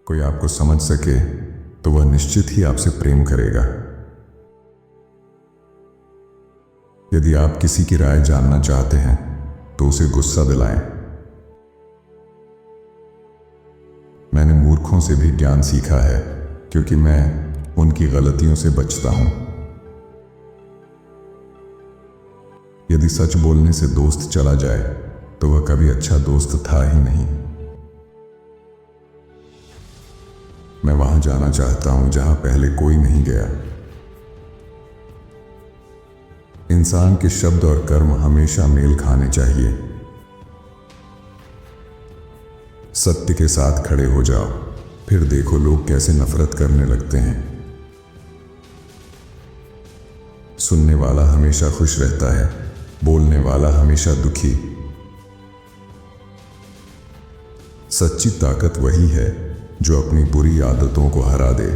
कोई आपको समझ सके तो वह निश्चित ही आपसे प्रेम करेगा। यदि आप किसी की राय जानना चाहते हैं तो उसे गुस्सा दिलाएं। मैंने मूर्खों से भी ज्ञान सीखा है क्योंकि मैं उनकी गलतियों से बचता हूं। यदि सच बोलने से दोस्त चला जाए तो वह कभी अच्छा दोस्त था ही नहीं। मैं वहां जाना चाहता हूं जहां पहले कोई नहीं गया। इंसान के शब्द और कर्म हमेशा मेल खाने चाहिए। सत्य के साथ खड़े हो जाओ, फिर देखो लोग कैसे नफरत करने लगते हैं। सुनने वाला हमेशा खुश रहता है, बोलने वाला हमेशा दुखी। सच्ची ताकत वही है जो अपनी बुरी आदतों को हरा दे।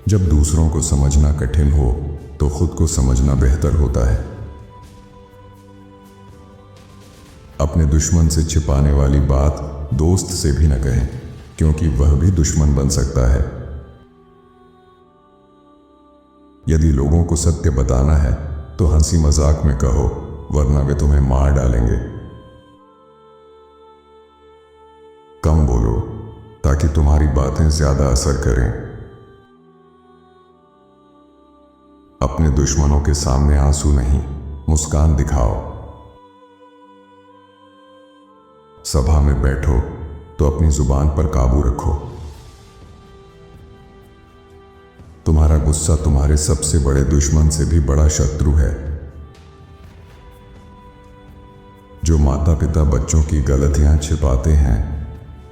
जब दूसरों को समझना कठिन हो तो खुद को समझना बेहतर होता है। अपने दुश्मन से छिपाने वाली बात दोस्त से भी न कहें, क्योंकि वह भी दुश्मन बन सकता है। यदि लोगों को सत्य बताना है तो हंसी मजाक में कहो, वरना वे तुम्हें मार डालेंगे। कम बोलो ताकि तुम्हारी बातें ज्यादा असर करें। अपने दुश्मनों के सामने आंसू नहीं, मुस्कान दिखाओ। सभा में बैठो तो अपनी जुबान पर काबू रखो। तुम्हारा गुस्सा तुम्हारे सबसे बड़े दुश्मन से भी बड़ा शत्रु है। जो माता पिता बच्चों की गलतियां छिपाते हैं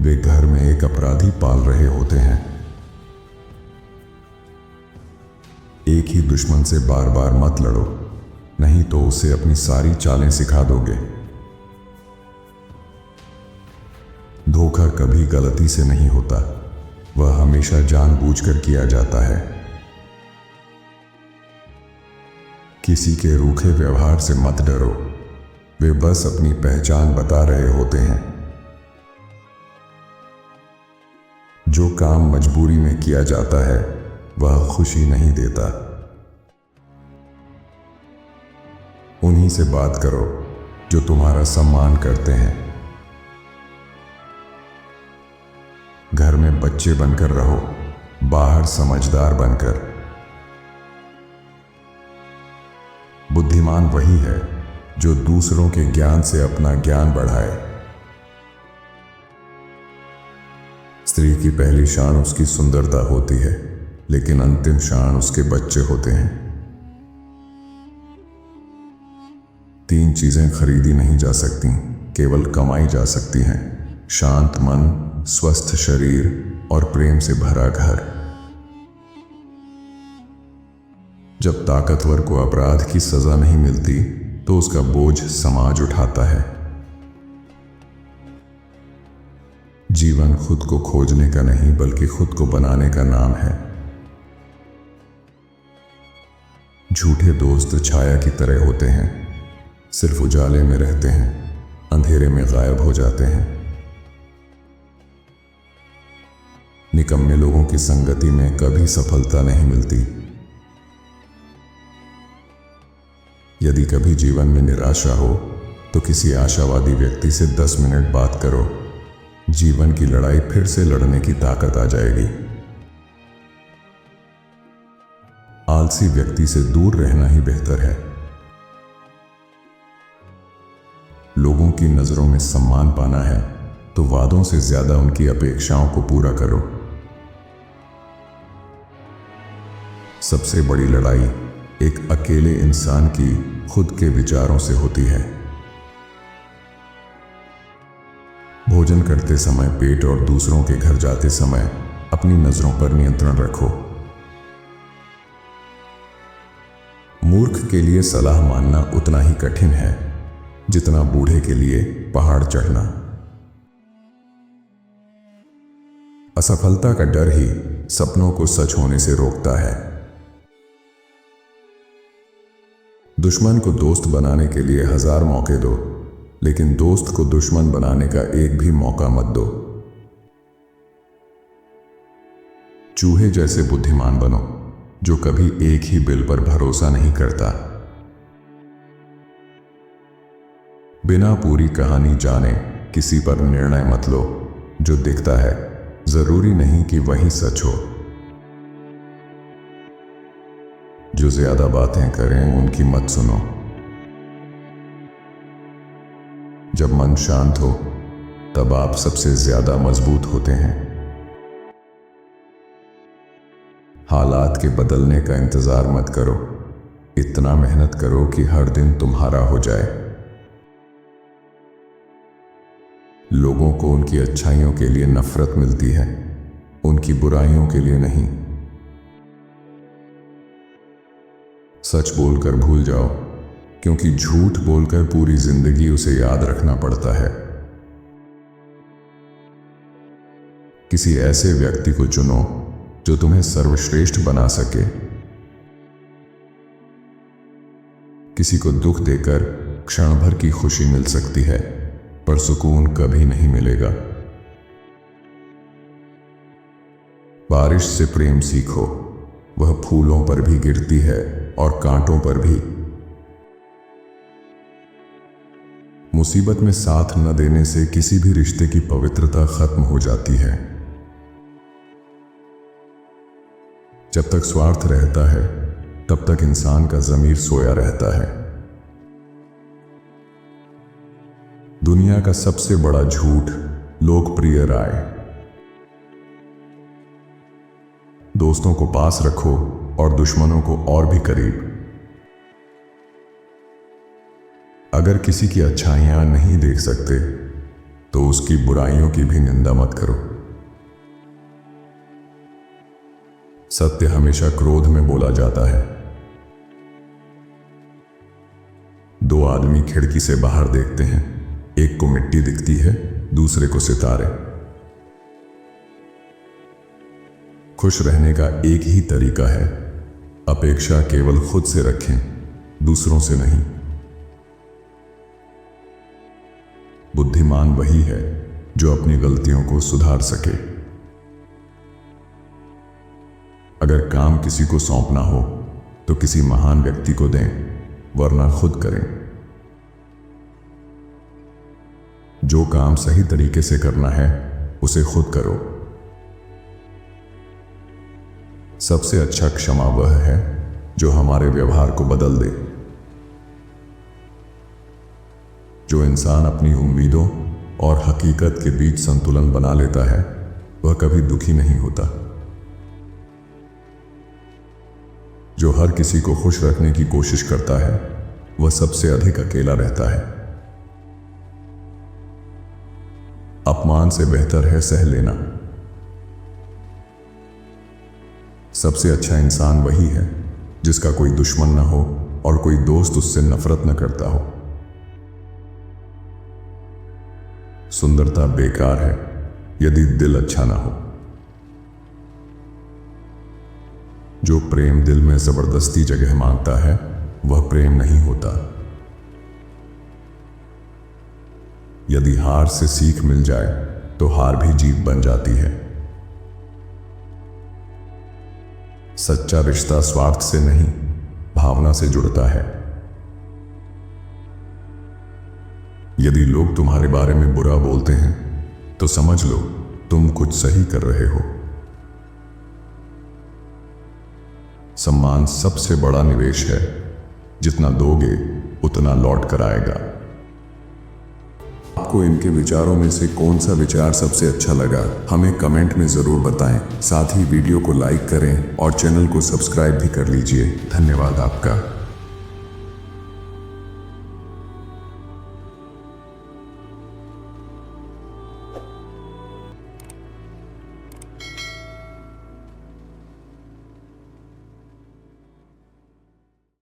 वे घर में एक अपराधी पाल रहे होते हैं। एक ही दुश्मन से बार बार मत लड़ो, नहीं तो उसे अपनी सारी चालें सिखा दोगे। धोखा कभी गलती से नहीं होता, वह हमेशा जानबूझकर किया जाता है। किसी के रूखे व्यवहार से मत डरो, वे बस अपनी पहचान बता रहे होते हैं। जो काम मजबूरी में किया जाता है वह खुशी नहीं देता। उन्हीं से बात करो जो तुम्हारा सम्मान करते हैं। घर में बच्चे बनकर रहो, बाहर समझदार बनकर। बुद्धिमान वही है जो दूसरों के ज्ञान से अपना ज्ञान बढ़ाए। स्त्री की पहली शान उसकी सुंदरता होती है, लेकिन अंतिम शान उसके बच्चे होते हैं। 3 चीजें खरीदी नहीं जा सकती, केवल कमाई जा सकती हैं: शांत मन, स्वस्थ शरीर और प्रेम से भरा घर। जब ताकतवर को अपराध की सजा नहीं मिलती तो उसका बोझ समाज उठाता है। जीवन खुद को खोजने का नहीं बल्कि खुद को बनाने का नाम है। झूठे दोस्त छाया की तरह होते हैं, सिर्फ उजाले में रहते हैं, अंधेरे में गायब हो जाते हैं। निकम्मे लोगों की संगति में कभी सफलता नहीं मिलती। यदि कभी जीवन में निराशा हो तो किसी आशावादी व्यक्ति से 10 मिनट बात करो, जीवन की लड़ाई फिर से लड़ने की ताकत आ जाएगी। आलसी व्यक्ति से दूर रहना ही बेहतर है। लोगों की नजरों में सम्मान पाना है तो वादों से ज्यादा उनकी अपेक्षाओं को पूरा करो। सबसे बड़ी लड़ाई एक अकेले इंसान की खुद के विचारों से होती है। भोजन करते समय पेट और दूसरों के घर जाते समय अपनी नजरों पर नियंत्रण रखो। मूर्ख के लिए सलाह मानना उतना ही कठिन है जितना बूढ़े के लिए पहाड़ चढ़ना। असफलता का डर ही सपनों को सच होने से रोकता है। दुश्मन को दोस्त बनाने के लिए 1000 मौके दो, लेकिन दोस्त को दुश्मन बनाने का एक भी मौका मत दो। चूहे जैसे बुद्धिमान बनो जो कभी एक ही बिल पर भरोसा नहीं करता। बिना पूरी कहानी जाने किसी पर निर्णय मत लो। जो दिखता है जरूरी नहीं कि वही सच हो। जो ज्यादा बातें करें उनकी मत सुनो। जब मन शांत हो तब आप सबसे ज्यादा मजबूत होते हैं। हालात के बदलने का इंतजार मत करो, इतना मेहनत करो कि हर दिन तुम्हारा हो जाए। लोगों को उनकी अच्छाइयों के लिए नफरत मिलती है, उनकी बुराइयों के लिए नहीं। सच बोलकर भूल जाओ, क्योंकि झूठ बोलकर पूरी जिंदगी उसे याद रखना पड़ता है। किसी ऐसे व्यक्ति को चुनो जो तुम्हें सर्वश्रेष्ठ बना सके। किसी को दुख देकर क्षण भर की खुशी मिल सकती है, पर सुकून कभी नहीं मिलेगा। बारिश से प्रेम सीखो, वह फूलों पर भी गिरती है और कांटों पर भी। मुसीबत में साथ न देने से किसी भी रिश्ते की पवित्रता खत्म हो जाती है। जब तक स्वार्थ रहता है तब तक इंसान का ज़मीर सोया रहता है। दुनिया का सबसे बड़ा झूठ लोकप्रिय राय। दोस्तों को पास रखो और दुश्मनों को और भी करीब। अगर किसी की अच्छाइयां नहीं देख सकते तो उसकी बुराइयों की भी निंदा मत करो। सत्य हमेशा क्रोध में बोला जाता है। दो आदमी खिड़की से बाहर देखते हैं, एक को मिट्टी दिखती है, दूसरे को सितारे। खुश रहने का एक ही तरीका है, अपेक्षा केवल खुद से रखें, दूसरों से नहीं। बुद्धिमान वही है जो अपनी गलतियों को सुधार सके। अगर काम किसी को सौंपना हो तो किसी महान व्यक्ति को दें, वरना खुद करें। जो काम सही तरीके से करना है उसे खुद करो। सबसे अच्छा क्षमा वह है जो हमारे व्यवहार को बदल दे। जो इंसान अपनी उम्मीदों और हकीकत के बीच संतुलन बना लेता है वह कभी दुखी नहीं होता। जो हर किसी को खुश रखने की कोशिश करता है वह सबसे अधिक अकेला रहता है। अपमान से बेहतर है सह लेना। सबसे अच्छा इंसान वही है जिसका कोई दुश्मन न हो और कोई दोस्त उससे नफरत न करता हो। सुंदरता बेकार है यदि दिल अच्छा ना हो। जो प्रेम दिल में जबरदस्ती जगह मांगता है वह प्रेम नहीं होता। यदि हार से सीख मिल जाए तो हार भी जीत बन जाती है। सच्चा रिश्ता स्वार्थ से नहीं, भावना से जुड़ता है। यदि लोग तुम्हारे बारे में बुरा बोलते हैं तो समझ लो तुम कुछ सही कर रहे हो। सम्मान सबसे बड़ा निवेश है, जितना दोगे उतना लौट कर आएगा। आपको इनके विचारों में से कौन सा विचार सबसे अच्छा लगा हमें कमेंट में जरूर बताएं। साथ ही वीडियो को लाइक करें और चैनल को सब्सक्राइब भी कर लीजिए। धन्यवाद आपका।